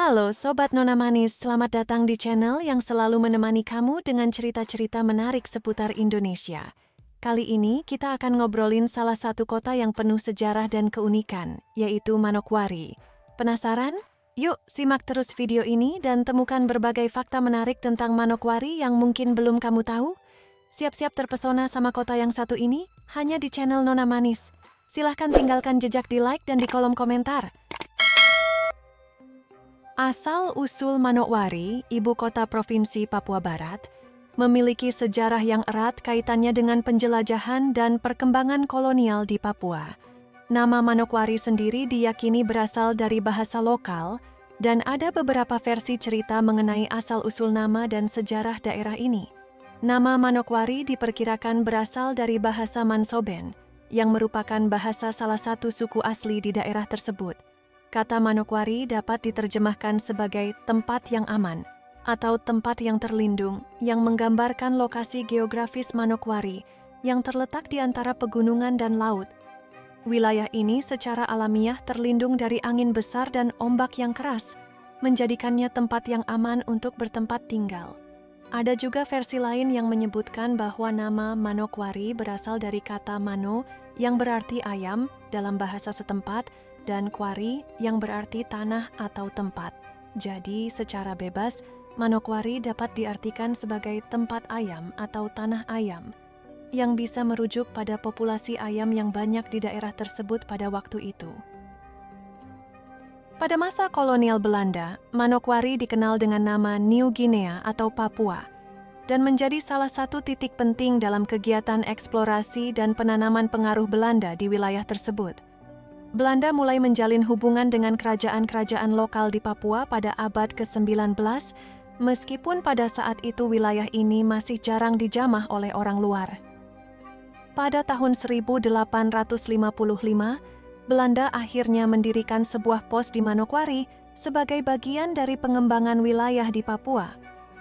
Halo Sobat Nona Manis, selamat datang di channel yang selalu menemani kamu dengan cerita-cerita menarik seputar Indonesia. Kali ini kita akan ngobrolin salah satu kota yang penuh sejarah dan keunikan, yaitu Manokwari. Penasaran? Yuk simak terus video ini dan temukan berbagai fakta menarik tentang Manokwari yang mungkin belum kamu tahu. Siap-siap terpesona sama kota yang satu ini hanya di channel Nona Manis. Silahkan tinggalkan jejak di like dan di kolom komentar. Asal-usul Manokwari, ibu kota Provinsi Papua Barat, memiliki sejarah yang erat kaitannya dengan penjelajahan dan perkembangan kolonial di Papua. Nama Manokwari sendiri diyakini berasal dari bahasa lokal, dan ada beberapa versi cerita mengenai asal-usul nama dan sejarah daerah ini. Nama Manokwari diperkirakan berasal dari bahasa Mansoben, yang merupakan bahasa salah satu suku asli di daerah tersebut. Kata Manokwari dapat diterjemahkan sebagai tempat yang aman atau tempat yang terlindung yang menggambarkan lokasi geografis Manokwari yang terletak di antara pegunungan dan laut. Wilayah ini secara alamiah terlindung dari angin besar dan ombak yang keras, menjadikannya tempat yang aman untuk bertempat tinggal. Ada juga versi lain yang menyebutkan bahwa nama Manokwari berasal dari kata mano yang berarti ayam dalam bahasa setempat, dan kwari yang berarti tanah atau tempat. Jadi, secara bebas, Manokwari dapat diartikan sebagai tempat ayam atau tanah ayam, yang bisa merujuk pada populasi ayam yang banyak di daerah tersebut pada waktu itu. Pada masa kolonial Belanda, Manokwari dikenal dengan nama New Guinea atau Papua, dan menjadi salah satu titik penting dalam kegiatan eksplorasi dan penanaman pengaruh Belanda di wilayah tersebut. Belanda mulai menjalin hubungan dengan kerajaan-kerajaan lokal di Papua pada abad ke-19, meskipun pada saat itu wilayah ini masih jarang dijamah oleh orang luar. Pada tahun 1855, Belanda akhirnya mendirikan sebuah pos di Manokwari sebagai bagian dari pengembangan wilayah di Papua.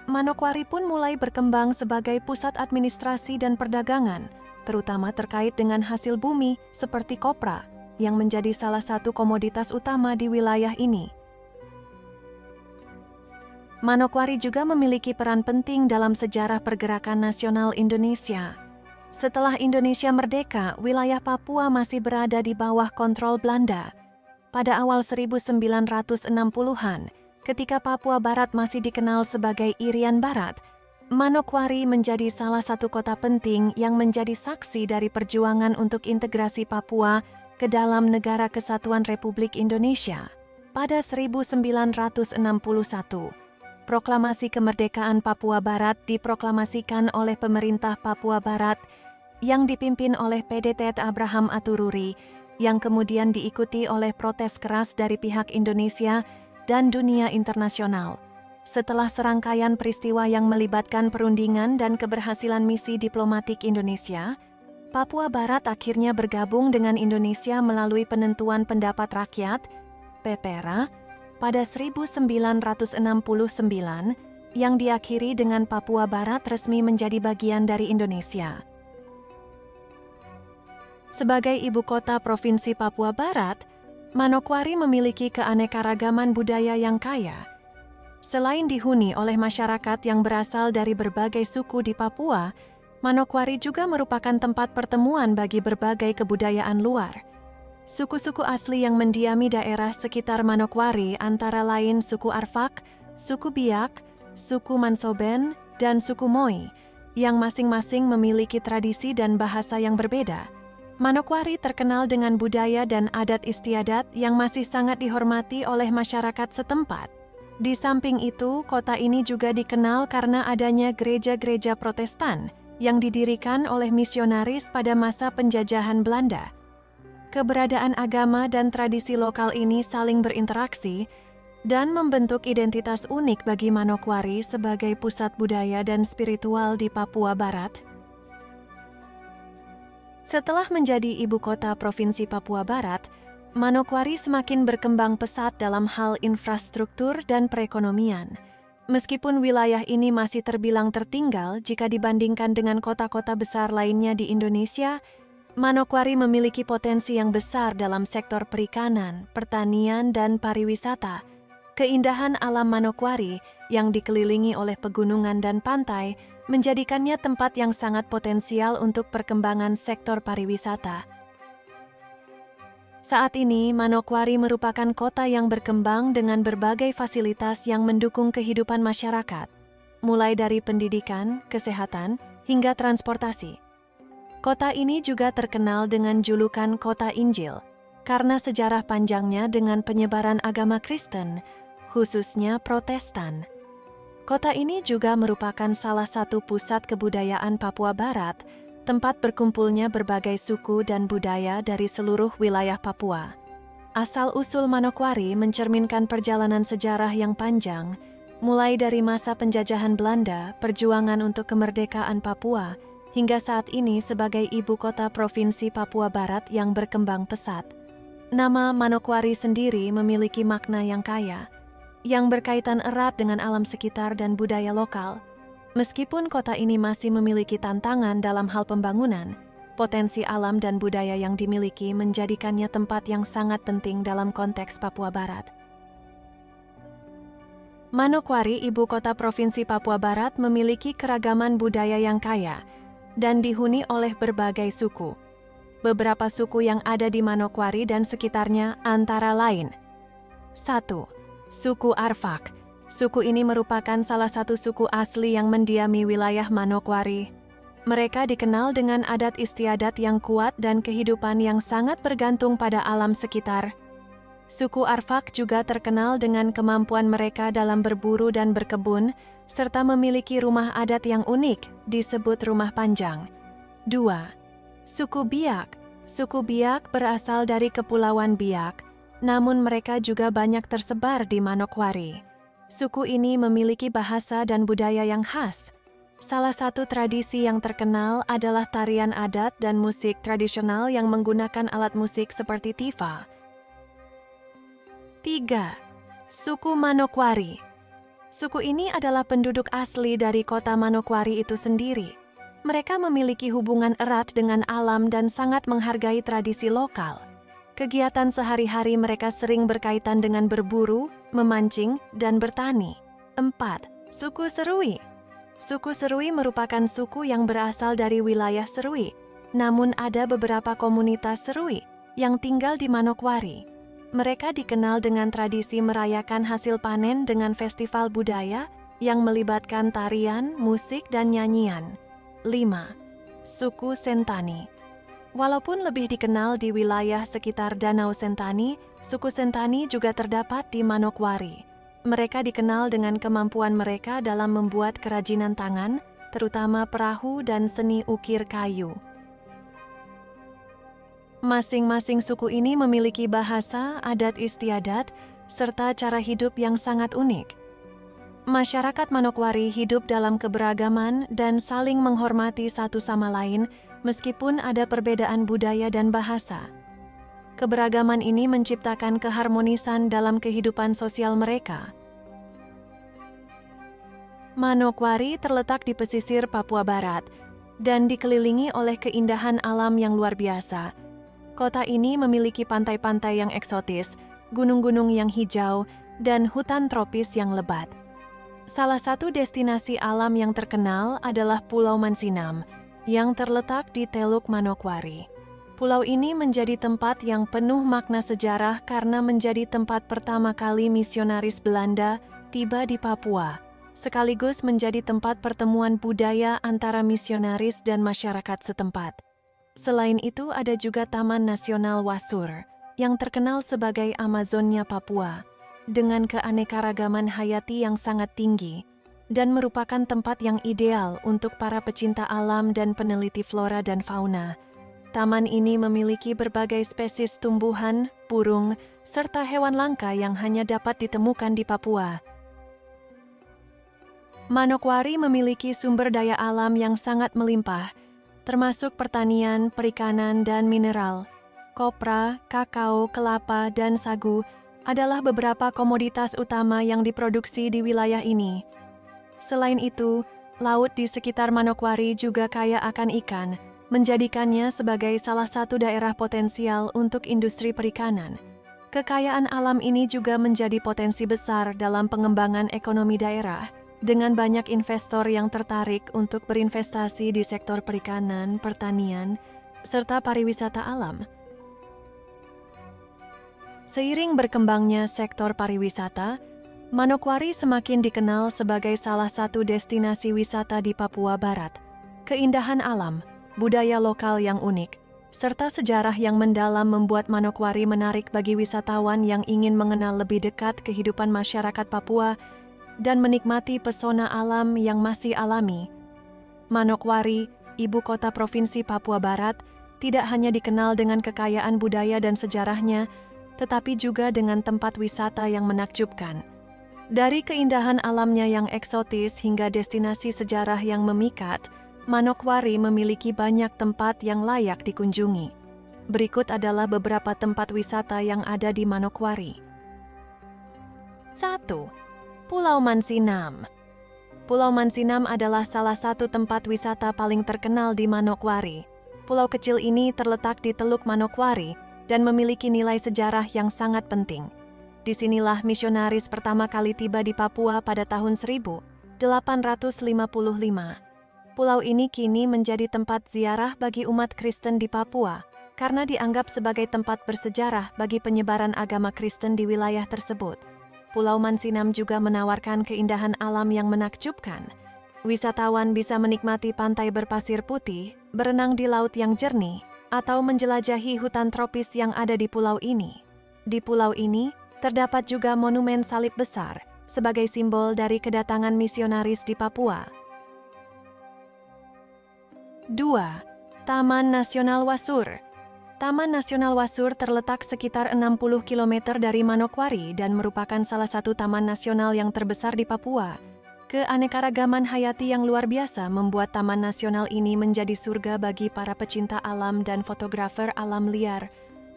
Manokwari pun mulai berkembang sebagai pusat administrasi dan perdagangan, terutama terkait dengan hasil bumi seperti kopra, yang menjadi salah satu komoditas utama di wilayah ini. Manokwari juga memiliki peran penting dalam sejarah pergerakan nasional Indonesia. Setelah Indonesia merdeka, wilayah Papua masih berada di bawah kontrol Belanda. Pada awal 1960-an, ketika Papua Barat masih dikenal sebagai Irian Barat, Manokwari menjadi salah satu kota penting yang menjadi saksi dari perjuangan untuk integrasi Papua ke dalam Negara Kesatuan Republik Indonesia. Pada 1961, proklamasi kemerdekaan Papua Barat diproklamasikan oleh pemerintah Papua Barat yang dipimpin oleh PDT Abraham Atururi, yang kemudian diikuti oleh protes keras dari pihak Indonesia dan dunia internasional. Setelah serangkaian peristiwa yang melibatkan perundingan dan keberhasilan misi diplomatik Indonesia, Papua Barat akhirnya bergabung dengan Indonesia melalui penentuan pendapat rakyat, PPRA, pada 1969, yang diakhiri dengan Papua Barat resmi menjadi bagian dari Indonesia. Sebagai ibu kota Provinsi Papua Barat, Manokwari memiliki keanekaragaman budaya yang kaya. Selain dihuni oleh masyarakat yang berasal dari berbagai suku di Papua, Manokwari juga merupakan tempat pertemuan bagi berbagai kebudayaan luar. Suku-suku asli yang mendiami daerah sekitar Manokwari antara lain suku Arfak, suku Biak, suku Mansoben, dan suku Moi, yang masing-masing memiliki tradisi dan bahasa yang berbeda. Manokwari terkenal dengan budaya dan adat istiadat yang masih sangat dihormati oleh masyarakat setempat. Di samping itu, kota ini juga dikenal karena adanya gereja-gereja Protestan yang didirikan oleh misionaris pada masa penjajahan Belanda. Keberadaan agama dan tradisi lokal ini saling berinteraksi dan membentuk identitas unik bagi Manokwari sebagai pusat budaya dan spiritual di Papua Barat. Setelah menjadi ibu kota Provinsi Papua Barat, Manokwari semakin berkembang pesat dalam hal infrastruktur dan perekonomian. Meskipun wilayah ini masih terbilang tertinggal jika dibandingkan dengan kota-kota besar lainnya di Indonesia, Manokwari memiliki potensi yang besar dalam sektor perikanan, pertanian, dan pariwisata. Keindahan alam Manokwari yang dikelilingi oleh pegunungan dan pantai menjadikannya tempat yang sangat potensial untuk perkembangan sektor pariwisata. Saat ini, Manokwari merupakan kota yang berkembang dengan berbagai fasilitas yang mendukung kehidupan masyarakat, mulai dari pendidikan, kesehatan, hingga transportasi. Kota ini juga terkenal dengan julukan Kota Injil, karena sejarah panjangnya dengan penyebaran agama Kristen, khususnya Protestan. Kota ini juga merupakan salah satu pusat kebudayaan Papua Barat, tempat berkumpulnya berbagai suku dan budaya dari seluruh wilayah Papua. Asal-usul Manokwari mencerminkan perjalanan sejarah yang panjang, mulai dari masa penjajahan Belanda, perjuangan untuk kemerdekaan Papua, hingga saat ini sebagai ibu kota Provinsi Papua Barat yang berkembang pesat. Nama Manokwari sendiri memiliki makna yang kaya, yang berkaitan erat dengan alam sekitar dan budaya lokal. Meskipun kota ini masih memiliki tantangan dalam hal pembangunan, potensi alam dan budaya yang dimiliki menjadikannya tempat yang sangat penting dalam konteks Papua Barat. Manokwari, ibu kota Provinsi Papua Barat, memiliki keragaman budaya yang kaya dan dihuni oleh berbagai suku. Beberapa suku yang ada di Manokwari dan sekitarnya antara lain: 1. Suku Arfak. Suku ini merupakan salah satu suku asli yang mendiami wilayah Manokwari. Mereka dikenal dengan adat istiadat yang kuat dan kehidupan yang sangat bergantung pada alam sekitar. Suku Arfak juga terkenal dengan kemampuan mereka dalam berburu dan berkebun, serta memiliki rumah adat yang unik, disebut rumah panjang. 2. Suku Biak. Suku Biak berasal dari Kepulauan Biak, namun mereka juga banyak tersebar di Manokwari. Suku ini memiliki bahasa dan budaya yang khas. Salah satu tradisi yang terkenal adalah tarian adat dan musik tradisional yang menggunakan alat musik seperti tifa. 3. Suku Manokwari. Suku ini adalah penduduk asli dari kota Manokwari itu sendiri. Mereka memiliki hubungan erat dengan alam dan sangat menghargai tradisi lokal. Kegiatan sehari-hari mereka sering berkaitan dengan berburu, memancing, dan bertani. 4. Suku Serui. Suku Serui merupakan suku yang berasal dari wilayah Serui, namun ada beberapa komunitas Serui yang tinggal di Manokwari. Mereka dikenal dengan tradisi merayakan hasil panen dengan festival budaya yang melibatkan tarian, musik, dan nyanyian. 5. Suku Sentani. Walaupun lebih dikenal di wilayah sekitar Danau Sentani, suku Sentani juga terdapat di Manokwari. Mereka dikenal dengan kemampuan mereka dalam membuat kerajinan tangan, terutama perahu dan seni ukir kayu. Masing-masing suku ini memiliki bahasa, adat istiadat, serta cara hidup yang sangat unik. Masyarakat Manokwari hidup dalam keberagaman dan saling menghormati satu sama lain, meskipun ada perbedaan budaya dan bahasa. Keberagaman ini menciptakan keharmonisan dalam kehidupan sosial mereka. Manokwari terletak di pesisir Papua Barat dan dikelilingi oleh keindahan alam yang luar biasa. Kota ini memiliki pantai-pantai yang eksotis, gunung-gunung yang hijau, dan hutan tropis yang lebat. Salah satu destinasi alam yang terkenal adalah Pulau Mansinam, yang terletak di Teluk Manokwari. Pulau ini menjadi tempat yang penuh makna sejarah karena menjadi tempat pertama kali misionaris Belanda tiba di Papua, sekaligus menjadi tempat pertemuan budaya antara misionaris dan masyarakat setempat. Selain itu ada juga Taman Nasional Wasur, yang terkenal sebagai Amazonnya Papua, dengan keanekaragaman hayati yang sangat tinggi, dan merupakan tempat yang ideal untuk para pecinta alam dan peneliti flora dan fauna. Taman ini memiliki berbagai spesies tumbuhan, burung, serta hewan langka yang hanya dapat ditemukan di Papua. Manokwari memiliki sumber daya alam yang sangat melimpah, termasuk pertanian, perikanan, dan mineral. Kopra, kakao, kelapa, dan sagu adalah beberapa komoditas utama yang diproduksi di wilayah ini. Selain itu, laut di sekitar Manokwari juga kaya akan ikan, menjadikannya sebagai salah satu daerah potensial untuk industri perikanan. Kekayaan alam ini juga menjadi potensi besar dalam pengembangan ekonomi daerah, dengan banyak investor yang tertarik untuk berinvestasi di sektor perikanan, pertanian, serta pariwisata alam. Seiring berkembangnya sektor pariwisata, Manokwari semakin dikenal sebagai salah satu destinasi wisata di Papua Barat. Keindahan alam, budaya lokal yang unik, serta sejarah yang mendalam membuat Manokwari menarik bagi wisatawan yang ingin mengenal lebih dekat kehidupan masyarakat Papua dan menikmati pesona alam yang masih alami. Manokwari, ibu kota Provinsi Papua Barat, tidak hanya dikenal dengan kekayaan budaya dan sejarahnya, tetapi juga dengan tempat wisata yang menakjubkan. Dari keindahan alamnya yang eksotis hingga destinasi sejarah yang memikat, Manokwari memiliki banyak tempat yang layak dikunjungi. Berikut adalah beberapa tempat wisata yang ada di Manokwari. 1. Pulau Mansinam. Pulau Mansinam adalah salah satu tempat wisata paling terkenal di Manokwari. Pulau kecil ini terletak di Teluk Manokwari dan memiliki nilai sejarah yang sangat penting. Disinilah misionaris pertama kali tiba di Papua pada tahun 1855. Pulau ini kini menjadi tempat ziarah bagi umat Kristen di Papua karena dianggap sebagai tempat bersejarah bagi penyebaran agama Kristen di wilayah tersebut. Pulau Mansinam juga menawarkan keindahan alam yang menakjubkan. Wisatawan bisa menikmati pantai berpasir putih, berenang di laut yang jernih, atau menjelajahi hutan tropis yang ada di pulau ini. Di pulau ini, terdapat juga monumen salib besar sebagai simbol dari kedatangan misionaris di Papua. 2. Taman Nasional Wasur. Taman Nasional Wasur terletak sekitar 60 km dari Manokwari dan merupakan salah satu taman nasional yang terbesar di Papua. Keanekaragaman hayati yang luar biasa membuat taman nasional ini menjadi surga bagi para pecinta alam dan fotografer alam liar.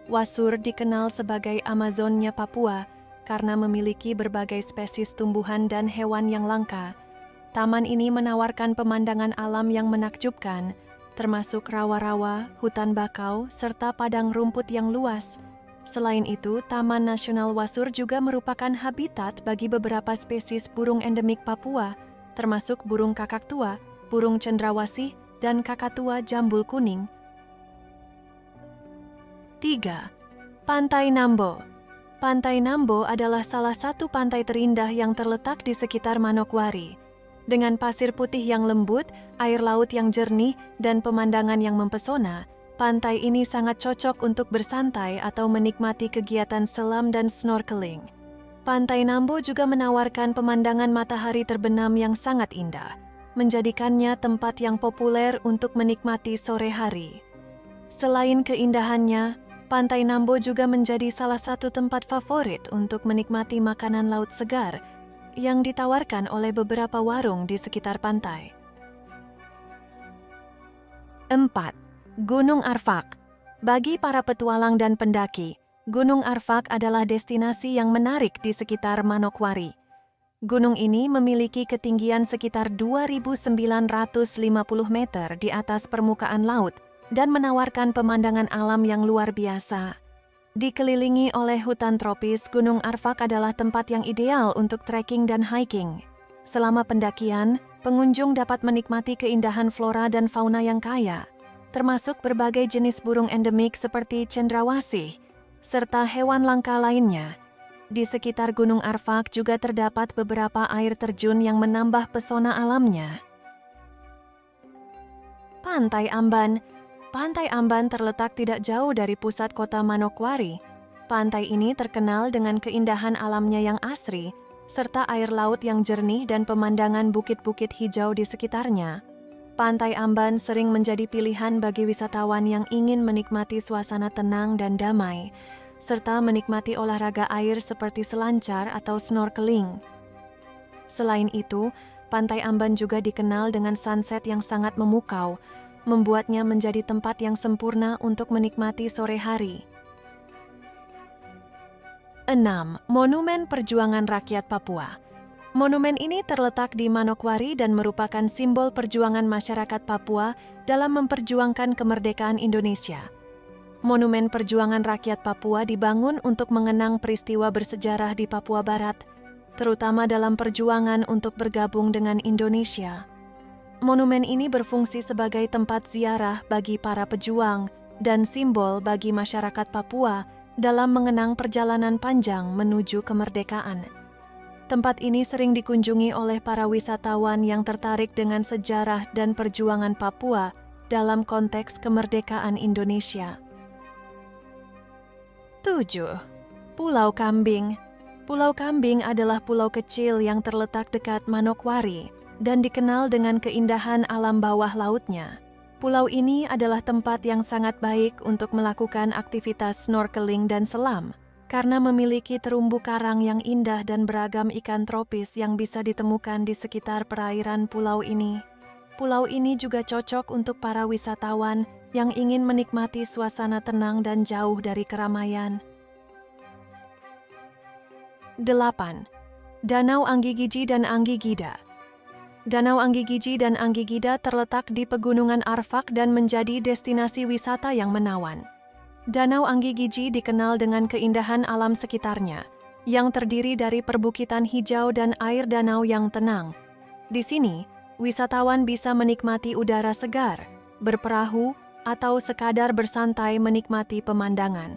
Wasur dikenal sebagai Amazonnya Papua karena memiliki berbagai spesies tumbuhan dan hewan yang langka. Taman ini menawarkan pemandangan alam yang menakjubkan, termasuk rawa-rawa, hutan bakau, serta padang rumput yang luas. Selain itu, Taman Nasional Wasur juga merupakan habitat bagi beberapa spesies burung endemik Papua, termasuk burung kakak tua, burung cendrawasih, dan kakatua jambul kuning. 3. Pantai Nambo. Pantai Nambo adalah salah satu pantai terindah yang terletak di sekitar Manokwari. Dengan pasir putih yang lembut, air laut yang jernih, dan pemandangan yang mempesona, pantai ini sangat cocok untuk bersantai atau menikmati kegiatan selam dan snorkeling. Pantai Nambo juga menawarkan pemandangan matahari terbenam yang sangat indah, menjadikannya tempat yang populer untuk menikmati sore hari. Selain keindahannya, Pantai Nambo juga menjadi salah satu tempat favorit untuk menikmati makanan laut segar yang ditawarkan oleh beberapa warung di sekitar pantai. 4. Gunung Arfak. Bagi para petualang dan pendaki, Gunung Arfak adalah destinasi yang menarik di sekitar Manokwari. Gunung ini memiliki ketinggian sekitar 2.950 meter di atas permukaan laut dan menawarkan pemandangan alam yang luar biasa. Dikelilingi oleh hutan tropis, Gunung Arfak adalah tempat yang ideal untuk trekking dan hiking. Selama pendakian, pengunjung dapat menikmati keindahan flora dan fauna yang kaya, termasuk berbagai jenis burung endemik seperti cendrawasih, serta hewan langka lainnya. Di sekitar Gunung Arfak juga terdapat beberapa air terjun yang menambah pesona alamnya. Pantai Amban. Pantai Amban terletak tidak jauh dari pusat kota Manokwari. Pantai ini terkenal dengan keindahan alamnya yang asri, serta air laut yang jernih dan pemandangan bukit-bukit hijau di sekitarnya. Pantai Amban sering menjadi pilihan bagi wisatawan yang ingin menikmati suasana tenang dan damai, serta menikmati olahraga air seperti selancar atau snorkeling. Selain itu, Pantai Amban juga dikenal dengan sunset yang sangat memukau, membuatnya menjadi tempat yang sempurna untuk menikmati sore hari. 6. Monumen Perjuangan Rakyat Papua. Monumen ini terletak di Manokwari dan merupakan simbol perjuangan masyarakat Papua dalam memperjuangkan kemerdekaan Indonesia. Monumen perjuangan rakyat Papua dibangun untuk mengenang peristiwa bersejarah di Papua Barat, terutama dalam perjuangan untuk bergabung dengan Indonesia. Monumen ini berfungsi sebagai tempat ziarah bagi para pejuang dan simbol bagi masyarakat Papua dalam mengenang perjalanan panjang menuju kemerdekaan. Tempat ini sering dikunjungi oleh para wisatawan yang tertarik dengan sejarah dan perjuangan Papua dalam konteks kemerdekaan Indonesia. 7. Pulau Kambing. Pulau Kambing adalah pulau kecil yang terletak dekat Manokwari dan dikenal dengan keindahan alam bawah lautnya. Pulau ini adalah tempat yang sangat baik untuk melakukan aktivitas snorkeling dan selam, karena memiliki terumbu karang yang indah dan beragam ikan tropis yang bisa ditemukan di sekitar perairan pulau ini. Pulau ini juga cocok untuk para wisatawan yang ingin menikmati suasana tenang dan jauh dari keramaian. 8. Danau Anggigiji dan Anggigida. Danau Anggigiji dan Anggigida terletak di Pegunungan Arfak dan menjadi destinasi wisata yang menawan. Danau Anggigiji dikenal dengan keindahan alam sekitarnya, yang terdiri dari perbukitan hijau dan air danau yang tenang. Di sini, wisatawan bisa menikmati udara segar, berperahu, atau sekadar bersantai menikmati pemandangan.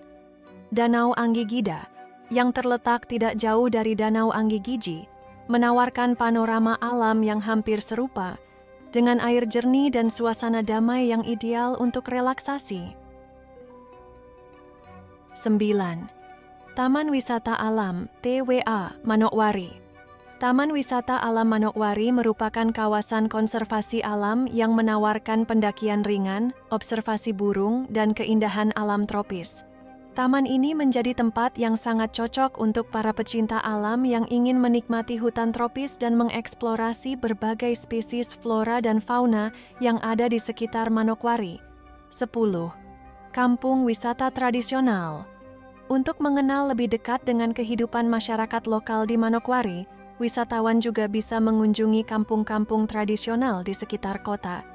Danau Anggigida, yang terletak tidak jauh dari Danau Anggigiji, menawarkan panorama alam yang hampir serupa, dengan air jernih dan suasana damai yang ideal untuk relaksasi. 9. Taman Wisata Alam TWA Manokwari. Taman Wisata Alam Manokwari merupakan kawasan konservasi alam yang menawarkan pendakian ringan, observasi burung, dan keindahan alam tropis. Taman ini menjadi tempat yang sangat cocok untuk para pecinta alam yang ingin menikmati hutan tropis dan mengeksplorasi berbagai spesies flora dan fauna yang ada di sekitar Manokwari. 10. Kampung Wisata Tradisional. Untuk mengenal lebih dekat dengan kehidupan masyarakat lokal di Manokwari, wisatawan juga bisa mengunjungi kampung-kampung tradisional di sekitar kota.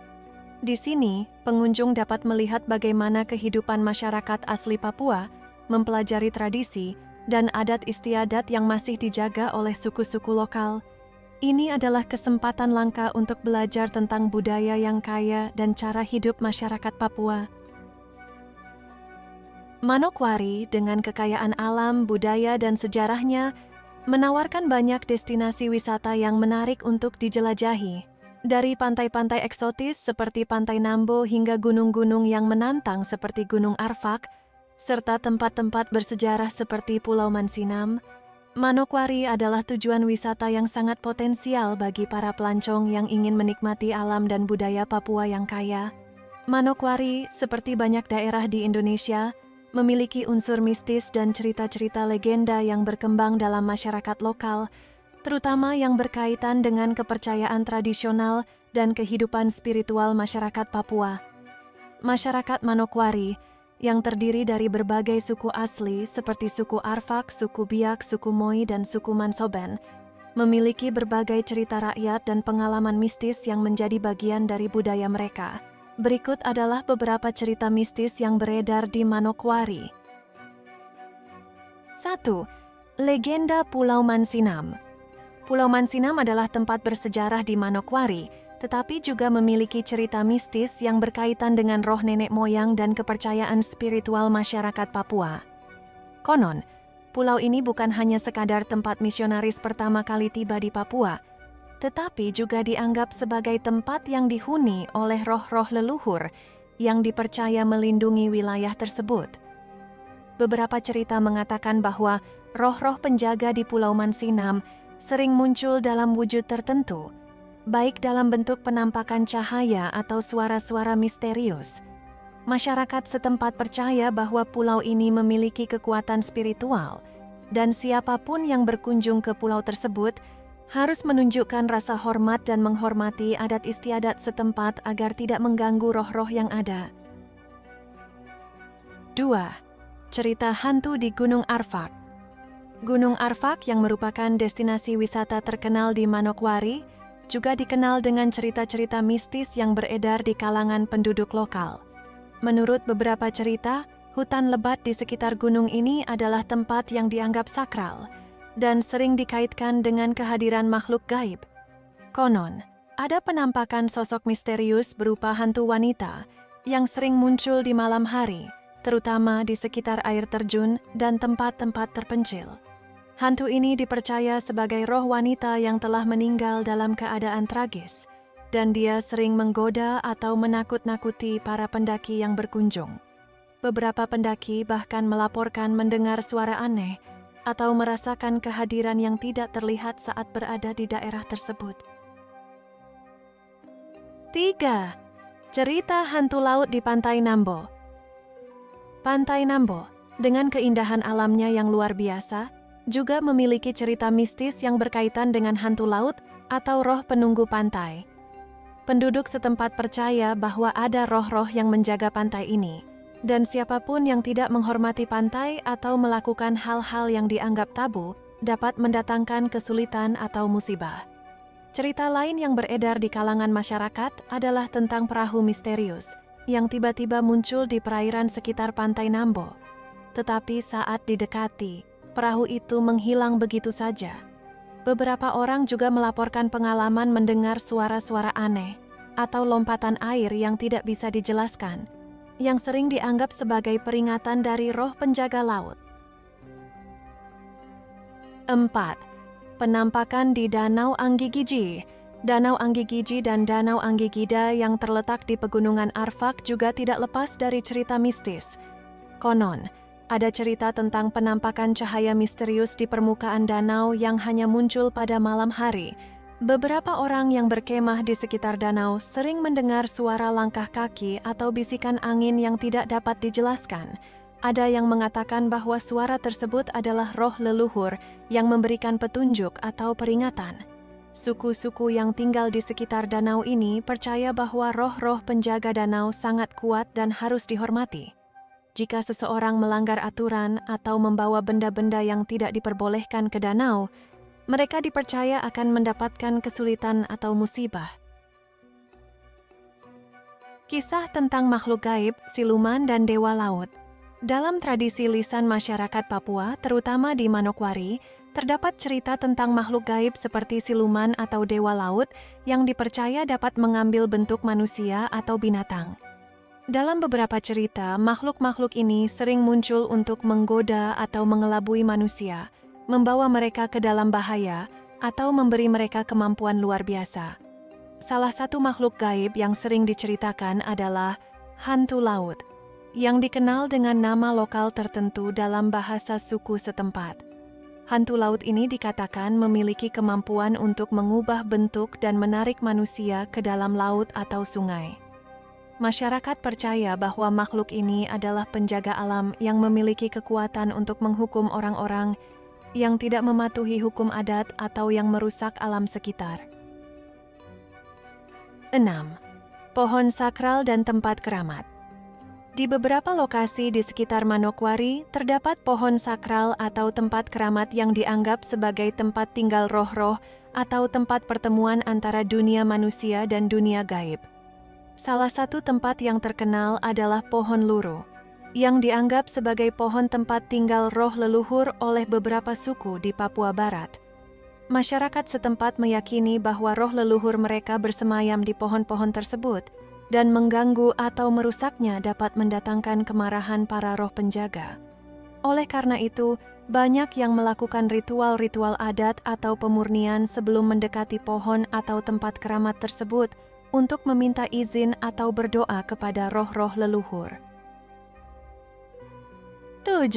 Di sini, pengunjung dapat melihat bagaimana kehidupan masyarakat asli Papua, mempelajari tradisi, dan adat istiadat yang masih dijaga oleh suku-suku lokal. Ini adalah kesempatan langka untuk belajar tentang budaya yang kaya dan cara hidup masyarakat Papua. Manokwari dengan kekayaan alam, budaya, dan sejarahnya menawarkan banyak destinasi wisata yang menarik untuk dijelajahi. Dari pantai-pantai eksotis seperti Pantai Nambo hingga gunung-gunung yang menantang seperti Gunung Arfak, serta tempat-tempat bersejarah seperti Pulau Mansinam, Manokwari adalah tujuan wisata yang sangat potensial bagi para pelancong yang ingin menikmati alam dan budaya Papua yang kaya. Manokwari, seperti banyak daerah di Indonesia, memiliki unsur mistis dan cerita-cerita legenda yang berkembang dalam masyarakat lokal, terutama yang berkaitan dengan kepercayaan tradisional dan kehidupan spiritual masyarakat Papua. Masyarakat Manokwari, yang terdiri dari berbagai suku asli seperti suku Arfak, suku Biak, suku Moi, dan suku Mansoben, memiliki berbagai cerita rakyat dan pengalaman mistis yang menjadi bagian dari budaya mereka. Berikut adalah beberapa cerita mistis yang beredar di Manokwari. 1. Legenda Pulau Mansinam. Pulau Mansinam adalah tempat bersejarah di Manokwari, tetapi juga memiliki cerita mistis yang berkaitan dengan roh nenek moyang dan kepercayaan spiritual masyarakat Papua. Konon, pulau ini bukan hanya sekadar tempat misionaris pertama kali tiba di Papua, tetapi juga dianggap sebagai tempat yang dihuni oleh roh-roh leluhur yang dipercaya melindungi wilayah tersebut. Beberapa cerita mengatakan bahwa roh-roh penjaga di Pulau Mansinam sering muncul dalam wujud tertentu, baik dalam bentuk penampakan cahaya atau suara-suara misterius. Masyarakat setempat percaya bahwa pulau ini memiliki kekuatan spiritual, dan siapapun yang berkunjung ke pulau tersebut harus menunjukkan rasa hormat dan menghormati adat istiadat setempat agar tidak mengganggu roh-roh yang ada. 2. Cerita hantu di Gunung Arfak. Gunung Arfak yang merupakan destinasi wisata terkenal di Manokwari juga dikenal dengan cerita-cerita mistis yang beredar di kalangan penduduk lokal. Menurut beberapa cerita, Hutan lebat di sekitar gunung ini adalah tempat yang dianggap sakral dan sering dikaitkan dengan kehadiran makhluk gaib. Konon, ada penampakan sosok misterius berupa hantu wanita yang sering muncul di malam hari, terutama di sekitar air terjun dan tempat-tempat terpencil. Hantu ini dipercaya sebagai roh wanita yang telah meninggal dalam keadaan tragis, dan dia sering menggoda atau menakut-nakuti para pendaki yang berkunjung. Beberapa pendaki bahkan melaporkan mendengar suara aneh atau merasakan kehadiran yang tidak terlihat saat berada di daerah tersebut. 3. Cerita hantu laut di Pantai Nambo. Pantai Nambo, dengan keindahan alamnya yang luar biasa, juga memiliki cerita mistis yang berkaitan dengan hantu laut atau roh penunggu pantai. Penduduk setempat percaya bahwa ada roh-roh yang menjaga pantai ini, dan siapapun yang tidak menghormati pantai atau melakukan hal-hal yang dianggap tabu dapat mendatangkan kesulitan atau musibah. Cerita lain yang beredar di kalangan masyarakat adalah tentang perahu misterius yang tiba-tiba muncul di perairan sekitar Pantai Nambo. Tetapi saat didekati, perahu itu menghilang begitu saja. Beberapa orang juga melaporkan pengalaman mendengar suara-suara aneh atau lompatan air yang tidak bisa dijelaskan, yang sering dianggap sebagai peringatan dari roh penjaga laut. 4. Penampakan di Danau Anggigiji. Danau Anggigiji dan Danau Anggigida yang terletak di Pegunungan Arfak juga tidak lepas dari cerita mistis. Konon, ada cerita tentang penampakan cahaya misterius di permukaan danau yang hanya muncul pada malam hari. Beberapa orang yang berkemah di sekitar danau sering mendengar suara langkah kaki atau bisikan angin yang tidak dapat dijelaskan. Ada yang mengatakan bahwa suara tersebut adalah roh leluhur yang memberikan petunjuk atau peringatan. Suku-suku yang tinggal di sekitar danau ini percaya bahwa roh-roh penjaga danau sangat kuat dan harus dihormati. Jika seseorang melanggar aturan atau membawa benda-benda yang tidak diperbolehkan ke danau, mereka dipercaya akan mendapatkan kesulitan atau musibah. Kisah tentang makhluk gaib, siluman, dan dewa laut. Dalam tradisi lisan masyarakat Papua, terutama di Manokwari, terdapat cerita tentang makhluk gaib seperti siluman atau dewa laut yang dipercaya dapat mengambil bentuk manusia atau binatang. Dalam beberapa cerita, makhluk-makhluk ini sering muncul untuk menggoda atau mengelabui manusia, membawa mereka ke dalam bahaya, atau memberi mereka kemampuan luar biasa. Salah satu makhluk gaib yang sering diceritakan adalah hantu laut, yang dikenal dengan nama lokal tertentu dalam bahasa suku setempat. Hantu laut ini dikatakan memiliki kemampuan untuk mengubah bentuk dan menarik manusia ke dalam laut atau sungai. Masyarakat percaya bahwa makhluk ini adalah penjaga alam yang memiliki kekuatan untuk menghukum orang-orang yang tidak mematuhi hukum adat atau yang merusak alam sekitar. 6. Pohon sakral dan tempat keramat. Di beberapa lokasi di sekitar Manokwari, terdapat pohon sakral atau tempat keramat yang dianggap sebagai tempat tinggal roh-roh atau tempat pertemuan antara dunia manusia dan dunia gaib. Salah satu tempat yang terkenal adalah pohon luru, yang dianggap sebagai pohon tempat tinggal roh leluhur oleh beberapa suku di Papua Barat. Masyarakat setempat meyakini bahwa roh leluhur mereka bersemayam di pohon-pohon tersebut, dan mengganggu atau merusaknya dapat mendatangkan kemarahan para roh penjaga. Oleh karena itu, banyak yang melakukan ritual-ritual adat atau pemurnian sebelum mendekati pohon atau tempat keramat tersebut untuk meminta izin atau berdoa kepada roh-roh leluhur. 7.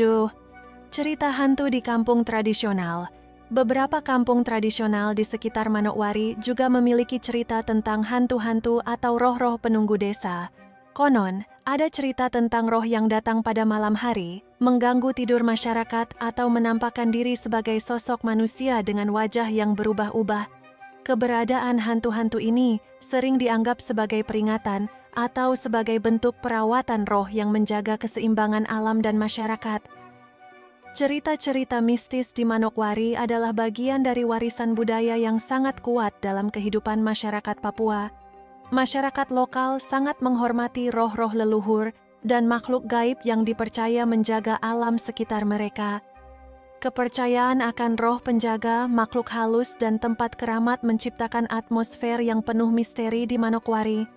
Cerita hantu di kampung tradisional. Beberapa kampung tradisional di sekitar Manokwari juga memiliki cerita tentang hantu-hantu atau roh-roh penunggu desa. Konon, ada cerita tentang roh yang datang pada malam hari, mengganggu tidur masyarakat atau menampakkan diri sebagai sosok manusia dengan wajah yang berubah-ubah. Keberadaan hantu-hantu ini sering dianggap sebagai peringatan atau sebagai bentuk perawatan roh yang menjaga keseimbangan alam dan masyarakat. Cerita-cerita mistis di Manokwari adalah bagian dari warisan budaya yang sangat kuat dalam kehidupan masyarakat Papua. Masyarakat lokal sangat menghormati roh-roh leluhur dan makhluk gaib yang dipercaya menjaga alam sekitar mereka. Kepercayaan akan roh penjaga, makhluk halus, dan tempat keramat menciptakan atmosfer yang penuh misteri di Manokwari.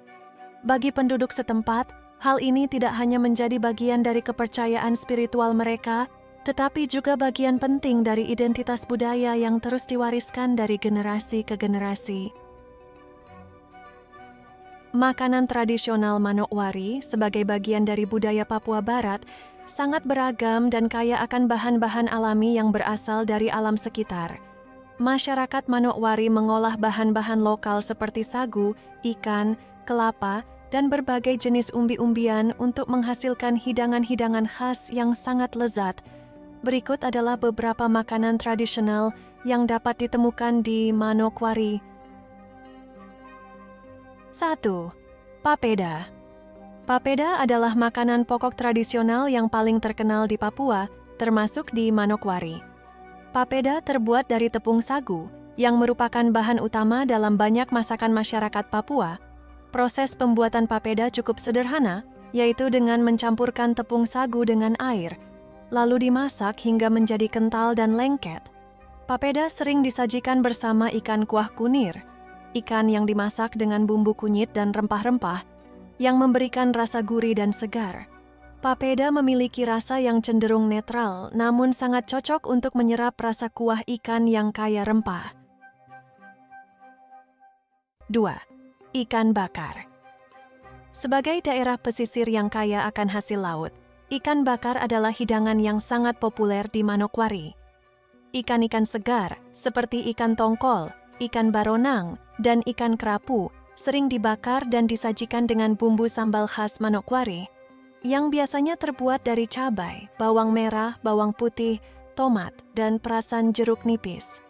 Bagi penduduk setempat, hal ini tidak hanya menjadi bagian dari kepercayaan spiritual mereka, tetapi juga bagian penting dari identitas budaya yang terus diwariskan dari generasi ke generasi. Makanan tradisional Manokwari sebagai bagian dari budaya Papua Barat sangat beragam dan kaya akan bahan-bahan alami yang berasal dari alam sekitar. Masyarakat Manokwari mengolah bahan-bahan lokal seperti sagu, ikan, kelapa, dan berbagai jenis umbi-umbian untuk menghasilkan hidangan-hidangan khas yang sangat lezat. Berikut adalah beberapa makanan tradisional yang dapat ditemukan di Manokwari. 1. Papeda. Papeda adalah makanan pokok tradisional yang paling terkenal di Papua, termasuk di Manokwari. Papeda terbuat dari tepung sagu, yang merupakan bahan utama dalam banyak masakan masyarakat Papua. Proses pembuatan papeda cukup sederhana, yaitu dengan mencampurkan tepung sagu dengan air, lalu dimasak hingga menjadi kental dan lengket. Papeda sering disajikan bersama ikan kuah kunir, ikan yang dimasak dengan bumbu kunyit dan rempah-rempah, yang memberikan rasa gurih dan segar. Papeda memiliki rasa yang cenderung netral, namun sangat cocok untuk menyerap rasa kuah ikan yang kaya rempah. 2. Ikan bakar. Sebagai daerah pesisir yang kaya akan hasil laut, ikan bakar adalah hidangan yang sangat populer di Manokwari. Ikan-ikan segar, seperti ikan tongkol, ikan baronang, dan ikan kerapu, sering dibakar dan disajikan dengan bumbu sambal khas Manokwari, yang biasanya terbuat dari cabai, bawang merah, bawang putih, tomat, dan perasan jeruk nipis.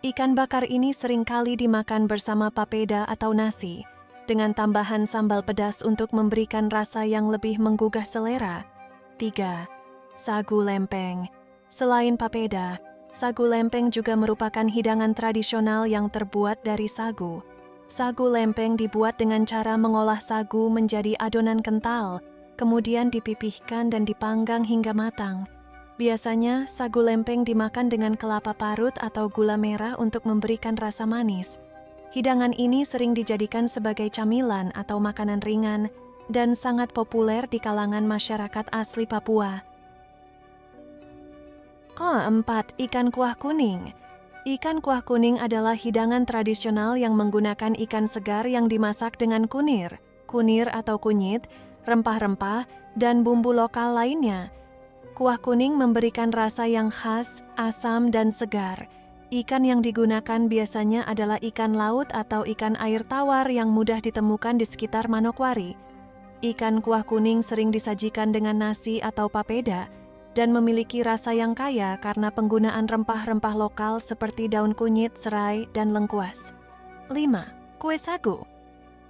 Ikan bakar ini seringkali dimakan bersama papeda atau nasi, dengan tambahan sambal pedas untuk memberikan rasa yang lebih menggugah selera. 3. Sagu lempeng. Selain papeda, sagu lempeng juga merupakan hidangan tradisional yang terbuat dari sagu. Sagu lempeng dibuat dengan cara mengolah sagu menjadi adonan kental, kemudian dipipihkan dan dipanggang hingga matang. Biasanya, sagu lempeng dimakan dengan kelapa parut atau gula merah untuk memberikan rasa manis. Hidangan ini sering dijadikan sebagai camilan atau makanan ringan dan sangat populer di kalangan masyarakat asli Papua. 4. Ikan kuah kuning. Ikan kuah kuning adalah hidangan tradisional yang menggunakan ikan segar yang dimasak dengan kunir atau kunyit, rempah-rempah, dan bumbu lokal lainnya. Kuah kuning memberikan rasa yang khas, asam, dan segar. Ikan yang digunakan biasanya adalah ikan laut atau ikan air tawar yang mudah ditemukan di sekitar Manokwari. Ikan kuah kuning sering disajikan dengan nasi atau papeda, dan memiliki rasa yang kaya karena penggunaan rempah-rempah lokal seperti daun kunyit, serai, dan lengkuas. 5. Kue sagu.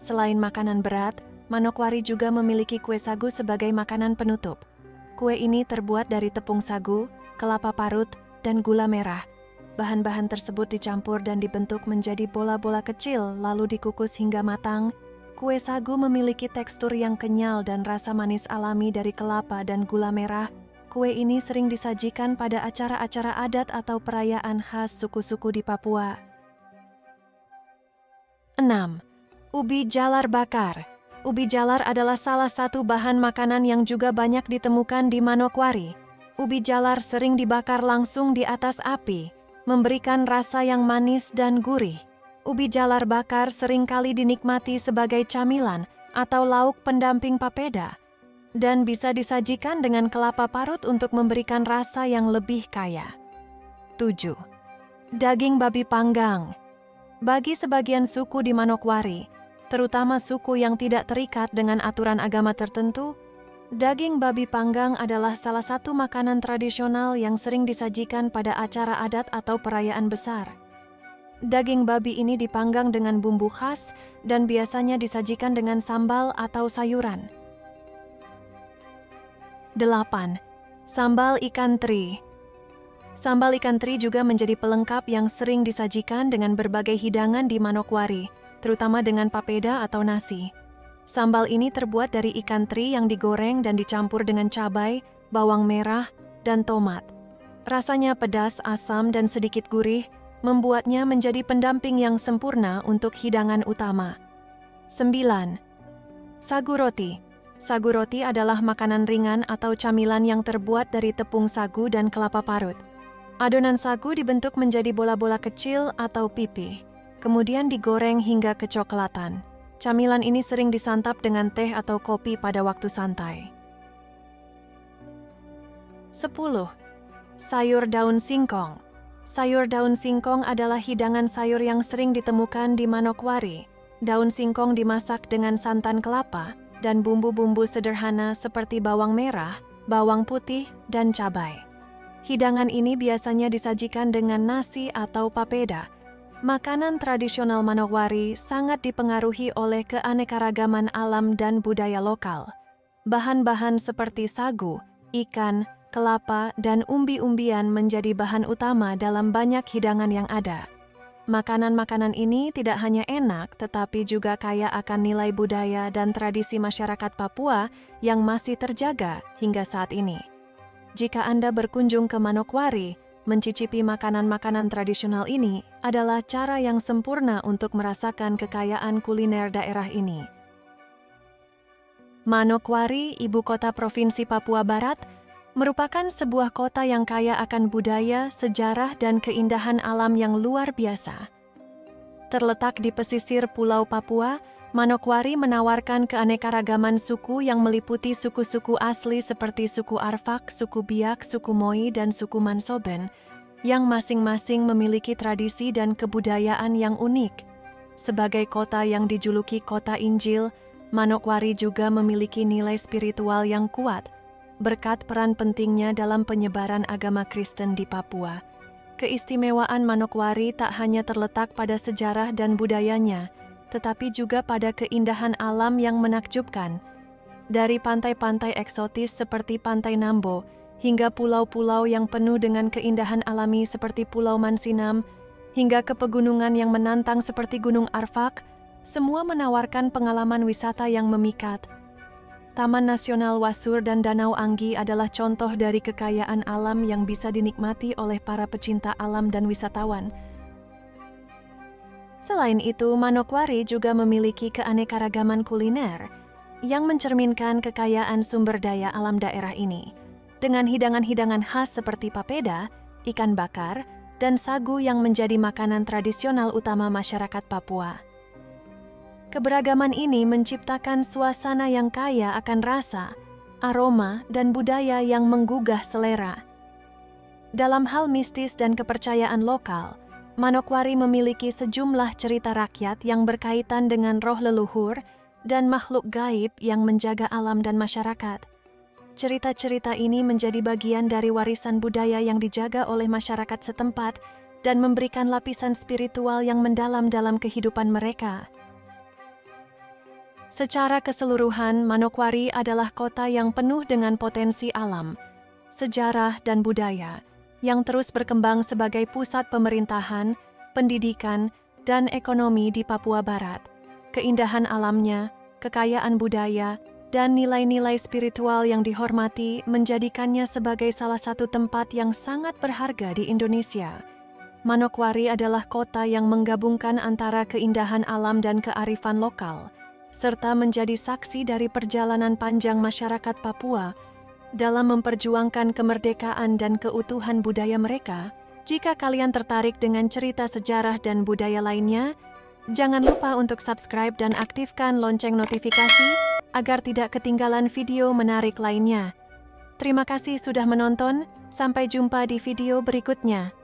Selain makanan berat, Manokwari juga memiliki kue sagu sebagai makanan penutup. Kue ini terbuat dari tepung sagu, kelapa parut, dan gula merah. Bahan-bahan tersebut dicampur dan dibentuk menjadi bola-bola kecil lalu dikukus hingga matang. Kue sagu memiliki tekstur yang kenyal dan rasa manis alami dari kelapa dan gula merah. Kue ini sering disajikan pada acara-acara adat atau perayaan khas suku-suku di Papua. 6. Ubi jalar bakar. Ubi jalar adalah salah satu bahan makanan yang juga banyak ditemukan di Manokwari. Ubi jalar sering dibakar langsung di atas api, memberikan rasa yang manis dan gurih. Ubi jalar bakar seringkali dinikmati sebagai camilan atau lauk pendamping papeda, dan bisa disajikan dengan kelapa parut untuk memberikan rasa yang lebih kaya. 7. Daging babi panggang. Bagi sebagian suku di Manokwari, terutama suku yang tidak terikat dengan aturan agama tertentu, daging babi panggang adalah salah satu makanan tradisional yang sering disajikan pada acara adat atau perayaan besar. Daging babi ini dipanggang dengan bumbu khas dan biasanya disajikan dengan sambal atau sayuran. 8. Sambal ikan teri. Sambal ikan teri juga menjadi pelengkap yang sering disajikan dengan berbagai hidangan di Manokwari, terutama dengan papeda atau nasi. Sambal ini terbuat dari ikan teri yang digoreng dan dicampur dengan cabai, bawang merah, dan tomat. Rasanya pedas, asam, dan sedikit gurih, membuatnya menjadi pendamping yang sempurna untuk hidangan utama. 9. Sagu roti. Sagu roti adalah makanan ringan atau camilan yang terbuat dari tepung sagu dan kelapa parut. Adonan sagu dibentuk menjadi bola-bola kecil atau pipih, kemudian digoreng hingga kecoklatan. Camilan ini sering disantap dengan teh atau kopi pada waktu santai. 10. Sayur daun singkong. Sayur daun singkong adalah hidangan sayur yang sering ditemukan di Manokwari. Daun singkong dimasak dengan santan kelapa dan bumbu-bumbu sederhana seperti bawang merah, bawang putih, dan cabai. Hidangan ini biasanya disajikan dengan nasi atau papeda. Makanan tradisional Manokwari sangat dipengaruhi oleh keanekaragaman alam dan budaya lokal. Bahan-bahan seperti sagu, ikan, kelapa, dan umbi-umbian menjadi bahan utama dalam banyak hidangan yang ada. Makanan-makanan ini tidak hanya enak, tetapi juga kaya akan nilai budaya dan tradisi masyarakat Papua yang masih terjaga hingga saat ini. Jika Anda berkunjung ke Manokwari, mencicipi makanan-makanan tradisional ini adalah cara yang sempurna untuk merasakan kekayaan kuliner daerah ini. Manokwari, ibu kota Provinsi Papua Barat, merupakan sebuah kota yang kaya akan budaya, sejarah, dan keindahan alam yang luar biasa. Terletak di pesisir Pulau Papua, Manokwari menawarkan keanekaragaman suku yang meliputi suku-suku asli seperti suku Arfak, suku Biak, suku Moi, dan suku Mansoben, yang masing-masing memiliki tradisi dan kebudayaan yang unik. Sebagai kota yang dijuluki Kota Injil, Manokwari juga memiliki nilai spiritual yang kuat, berkat peran pentingnya dalam penyebaran agama Kristen di Papua. Keistimewaan Manokwari tak hanya terletak pada sejarah dan budayanya, tetapi juga pada keindahan alam yang menakjubkan. Dari pantai-pantai eksotis seperti Pantai Nambo, hingga pulau-pulau yang penuh dengan keindahan alami seperti Pulau Mansinam, hingga ke pegunungan yang menantang seperti Gunung Arfak, semua menawarkan pengalaman wisata yang memikat. Taman Nasional Wasur dan Danau Anggi adalah contoh dari kekayaan alam yang bisa dinikmati oleh para pecinta alam dan wisatawan. Selain itu, Manokwari juga memiliki keanekaragaman kuliner yang mencerminkan kekayaan sumber daya alam daerah ini, dengan hidangan-hidangan khas seperti papeda, ikan bakar, dan sagu yang menjadi makanan tradisional utama masyarakat Papua. Keberagaman ini menciptakan suasana yang kaya akan rasa, aroma, dan budaya yang menggugah selera. Dalam hal mistis dan kepercayaan lokal, Manokwari memiliki sejumlah cerita rakyat yang berkaitan dengan roh leluhur dan makhluk gaib yang menjaga alam dan masyarakat. Cerita-cerita ini menjadi bagian dari warisan budaya yang dijaga oleh masyarakat setempat dan memberikan lapisan spiritual yang mendalam dalam kehidupan mereka. Secara keseluruhan, Manokwari adalah kota yang penuh dengan potensi alam, sejarah, dan budaya, yang terus berkembang sebagai pusat pemerintahan, pendidikan, dan ekonomi di Papua Barat. Keindahan alamnya, kekayaan budaya, dan nilai-nilai spiritual yang dihormati menjadikannya sebagai salah satu tempat yang sangat berharga di Indonesia. Manokwari adalah kota yang menggabungkan antara keindahan alam dan kearifan lokal, serta menjadi saksi dari perjalanan panjang masyarakat Papua dalam memperjuangkan kemerdekaan dan keutuhan budaya mereka. Jika kalian tertarik dengan cerita sejarah dan budaya lainnya, jangan lupa untuk subscribe dan aktifkan lonceng notifikasi agar tidak ketinggalan video menarik lainnya. Terima kasih sudah menonton, sampai jumpa di video berikutnya.